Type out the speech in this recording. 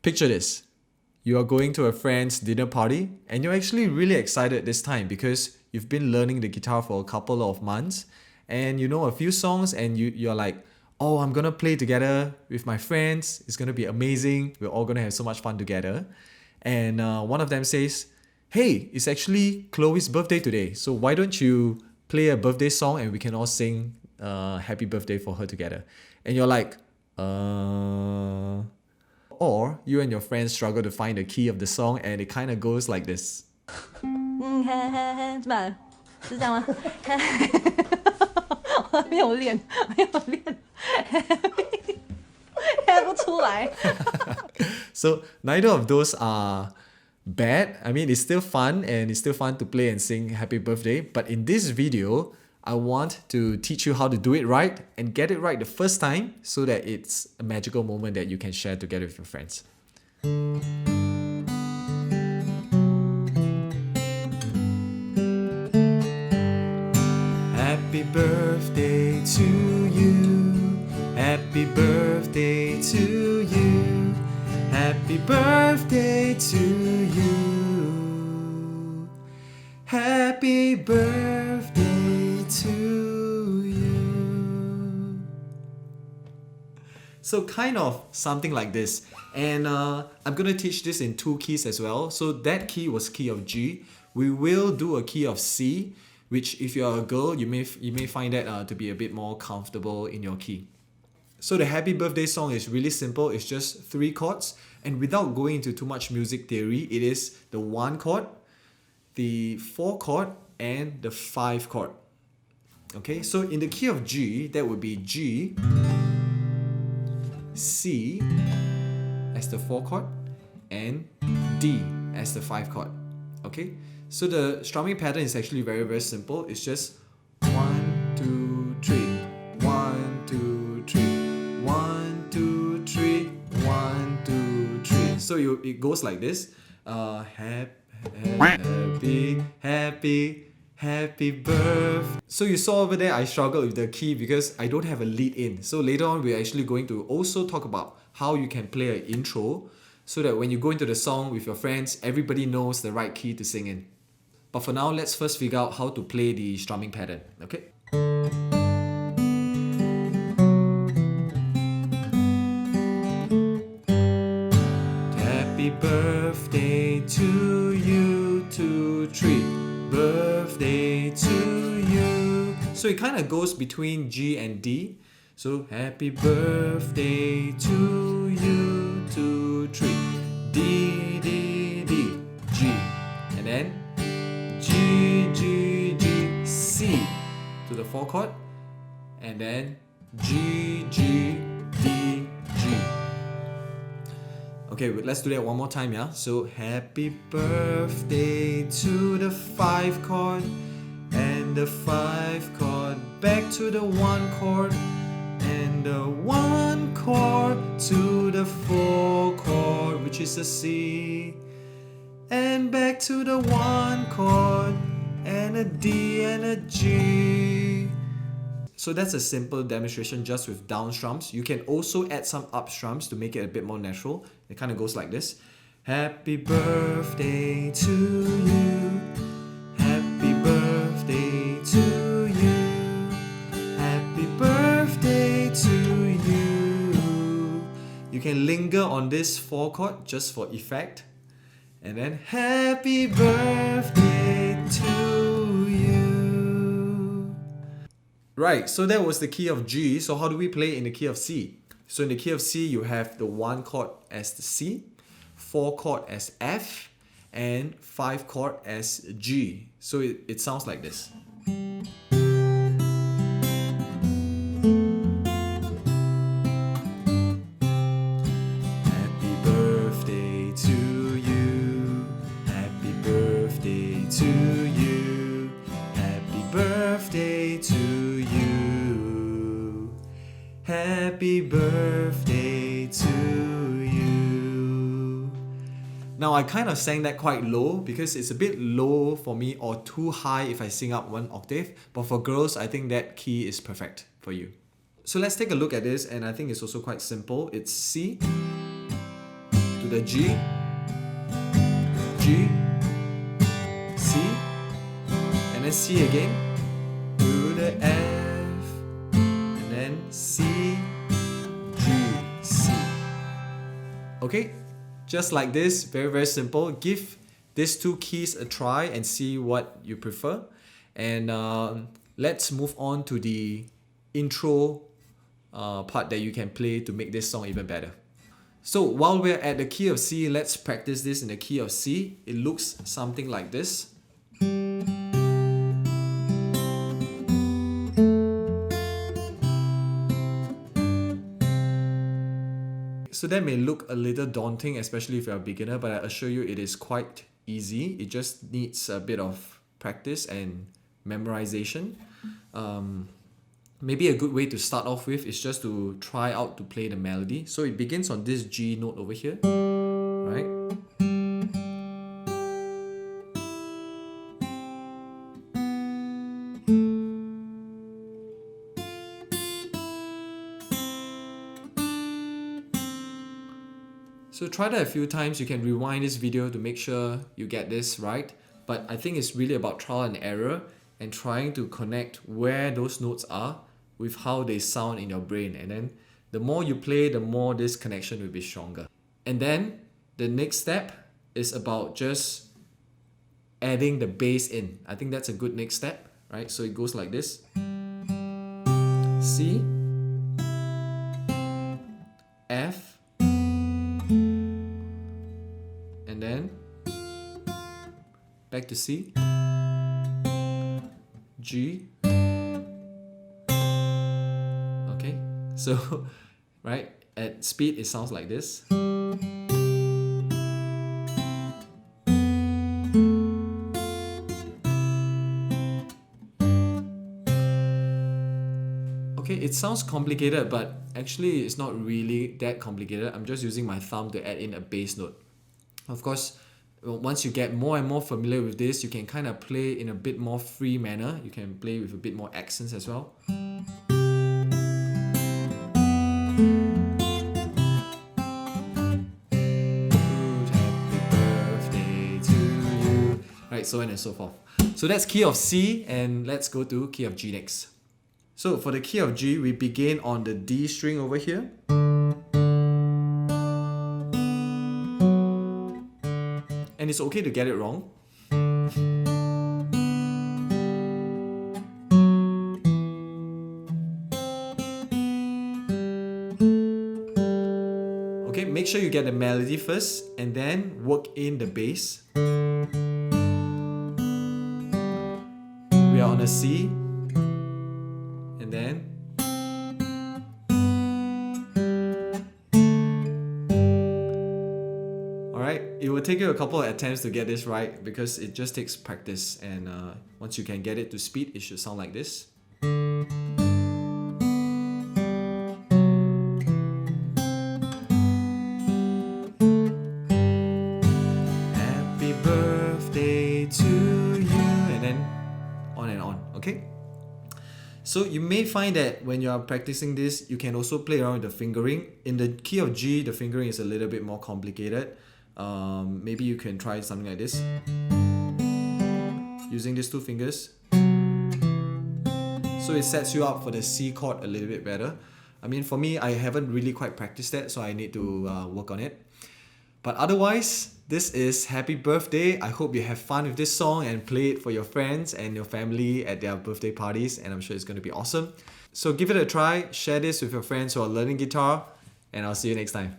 Picture this. You are going to a friend's dinner party and you're actually really excited this time because you've been learning the guitar for a couple of months and you know a few songs and you're like, oh, I'm gonna play together with my friends. It's gonna be amazing. We're all gonna have so much fun together. And one of them says, hey, it's actually Chloe's birthday today. So why don't you play a birthday song and we can all sing happy birthday for her together. And you're like, Or you and your friends struggle to find the key of the song and it kind of goes like this. 怎么办？是这样吗？我没有练，练不出来。So neither of those are bad. I mean, it's still fun and it's still fun to play and sing happy birthday. But in this video, I want to teach you how to do it right and get it right the first time so that it's a magical moment that you can share together with your friends. Happy birthday to you. Happy birthday to you. Happy birthday to you. Happy birthday to you. So kind of something like this. And I'm going to teach this in two keys as well. So that key was key of G. We will do a key of C, which if you're a girl, you may find that to be a bit more comfortable in your key. So the happy birthday song is really simple. It's just 3 chords. And without going into too much music theory, it is the 1 chord, the 4 chord, and the 5 chord. Okay, so in the key of G, that would be G, C as the 4 chord, and D as the 5 chord. Okay, so the strumming pattern is actually very, very simple. It's just 1, 2, 3, 1, 2, 3, 1, 2, 3, 1, 2, 3. So it goes like this. Happy birthday. So you saw over there I struggled with the key because I don't have a lead in. So later on we're actually going to also talk about how you can play an intro so that when you go into the song with your friends, everybody knows the right key to sing in. But for now, let's first figure out how to play the strumming pattern, okay? Happy birthday to you, 2, 3. Birthday to you. So it kind of goes between G and D. So happy birthday to you, 2, 3. D, D, D, G. And then G, G, G, C to the 4 chord. And then G, G, D, G. Okay, let's do that one more time, yeah? So happy birthday to the 5 chord and the 5 chord back to the 1 chord and the 1 chord to the 4 chord, which is a C, and back to the 1 chord and a D and a G. So that's a simple demonstration just with down strums. You can also add some up strums to make it a bit more natural. It kind of goes like this. Happy birthday to you. Happy birthday to you. Happy birthday to you. You can linger on this 4 chord just for effect. And then happy birthday to you. Right, so that was the key of G. So how do we play in the key of C? So in the key of C, you have the 1 chord as the C, 4 chord as F, and 5 chord as G. So it sounds like this. Happy birthday to you. Happy birthday to you. Happy birthday to you. Happy birthday to you. Now I kind of sang that quite low because it's a bit low for me or too high if I sing up 1 octave. But for girls, I think that key is perfect for you. So let's take a look at this, and I think it's also quite simple. It's C to to the G, G, C, and then C again, to the F, and then C, G, C. Okay, just like this, very, very simple. Give these two keys a try and see what you prefer. And let's move on to the intro part that you can play to make this song even better. So while we're at the key of C, let's practice this in the key of C. It looks something like this. So that may look a little daunting, especially if you're a beginner, but I assure you it is quite easy. It just needs a bit of practice and memorization. Maybe a good way to start off with is just to try out to play the melody. So it begins on this G note over here, right? So try that a few times. You can rewind this video to make sure you get this right. But I think it's really about trial and error and trying to connect where those notes are with how they sound in your brain. And then the more you play, the more this connection will be stronger. And then the next step is about just adding the bass in. I think that's a good next step, right? So it goes like this. C, F, and then back to C, G. Okay, so right at speed it sounds like this. Okay, it sounds complicated, but actually it's not really that complicated. I'm just using my thumb to add in a bass note. Of course, once you get more and more familiar with this, you can kind of play in a bit more free manner. You can play with a bit more accents as well. Happy birthday to you. Right, so on and so forth. So that's key of C, and let's go to key of G next. So for the key of G, we begin on the D string over here. And it's okay to get it wrong. Okay, make sure you get the melody first and then work in the bass. We are on a C, and then it will take you a couple of attempts to get this right because it just takes practice, and once you can get it to speed, it should sound like this. Happy birthday to you, and then on and on, okay? So you may find that when you are practicing this, you can also play around with the fingering. In the key of G, the fingering is a little bit more complicated. Maybe you can try something like this, using these two fingers. So it sets you up for the C chord a little bit better. I mean, for me, I haven't really quite practiced that, so I need to work on it. But otherwise, this is Happy Birthday. I hope you have fun with this song and play it for your friends and your family at their birthday parties, and I'm sure it's going to be awesome. So give it a try, share this with your friends who are learning guitar, and I'll see you next time.